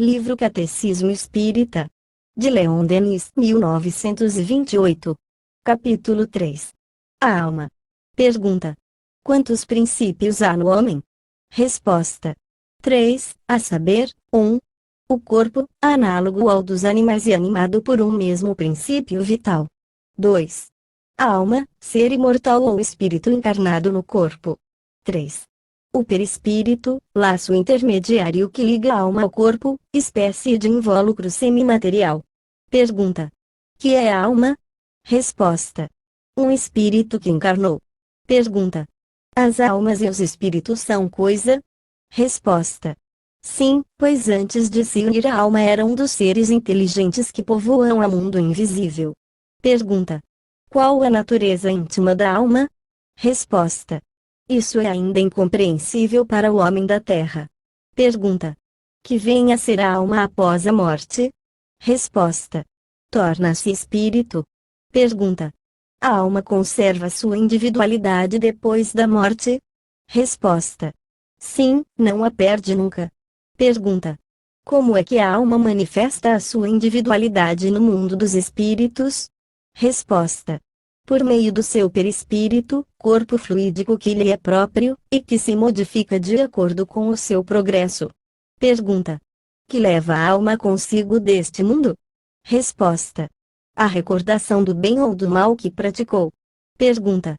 Livro Catecismo Espírita. De Leon Denis, 1928. Capítulo 3. A alma. Pergunta: quantos princípios há no homem? Resposta: 3, a saber, 1. O corpo, análogo ao dos animais e animado por um mesmo princípio vital. 2. A alma, ser imortal ou espírito encarnado no corpo. 3. O perispírito, laço intermediário que liga a alma ao corpo, espécie de invólucro semimaterial. Pergunta: que é a alma? Resposta: um espírito que encarnou. Pergunta: as almas e os espíritos são coisa? Resposta: sim, pois antes de se unir a alma era um dos seres inteligentes que povoam o mundo invisível. Pergunta: qual a natureza íntima da alma? Resposta: isso é ainda incompreensível para o homem da terra. Pergunta: que vem a ser a alma após a morte? Resposta: torna-se espírito. Pergunta: a alma conserva sua individualidade depois da morte? Resposta: sim, não a perde nunca. Pergunta: como é que a alma manifesta a sua individualidade no mundo dos espíritos? Resposta: por meio do seu perispírito, corpo fluídico que lhe é próprio, e que se modifica de acordo com o seu progresso. Pergunta: que leva a alma consigo deste mundo? Resposta: a recordação do bem ou do mal que praticou. Pergunta: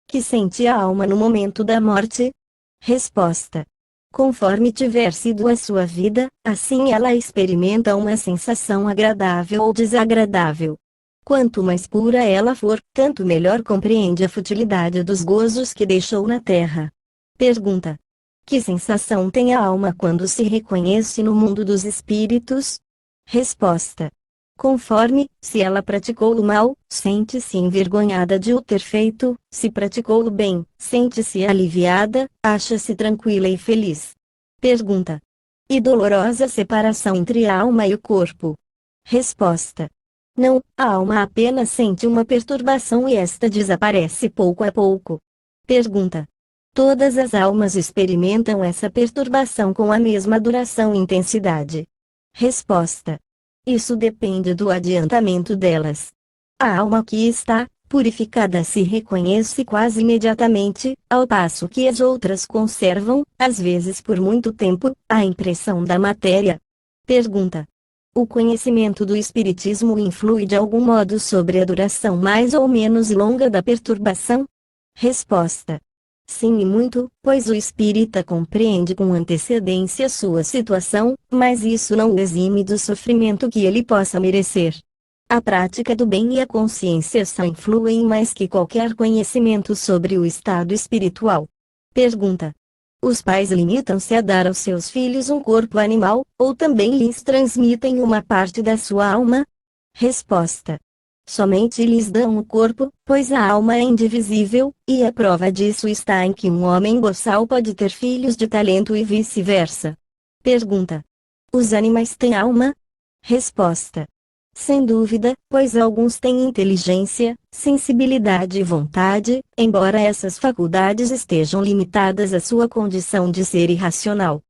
que sente a alma no momento da morte? Resposta: conforme tiver sido a sua vida, assim ela experimenta uma sensação agradável ou desagradável. Quanto mais pura ela for, tanto melhor compreende a futilidade dos gozos que deixou na terra. Pergunta: que sensação tem a alma quando se reconhece no mundo dos espíritos? Resposta: conforme, se ela praticou o mal, sente-se envergonhada de o ter feito; se praticou o bem, sente-se aliviada, acha-se tranquila e feliz. Pergunta: e dolorosa separação entre a alma e o corpo? Resposta: não, a alma apenas sente uma perturbação e esta desaparece pouco a pouco. Pergunta: todas as almas experimentam essa perturbação com a mesma duração e intensidade? Resposta: isso depende do adiantamento delas. A alma que está purificada se reconhece quase imediatamente, ao passo que as outras conservam, às vezes por muito tempo, a impressão da matéria. Pergunta: o conhecimento do espiritismo influi de algum modo sobre a duração mais ou menos longa da perturbação? Resposta: sim e muito, pois o espírita compreende com antecedência sua situação, mas isso não o exime do sofrimento que ele possa merecer. A prática do bem e a consciência só influem mais que qualquer conhecimento sobre o estado espiritual. Pergunta: os pais limitam-se a dar aos seus filhos um corpo animal, ou também lhes transmitem uma parte da sua alma? Resposta: somente lhes dão o corpo, pois a alma é indivisível, e a prova disso está em que um homem boçal pode ter filhos de talento e vice-versa. Pergunta: os animais têm alma? Resposta: sem dúvida, pois alguns têm inteligência, sensibilidade e vontade, embora essas faculdades estejam limitadas à sua condição de ser irracional.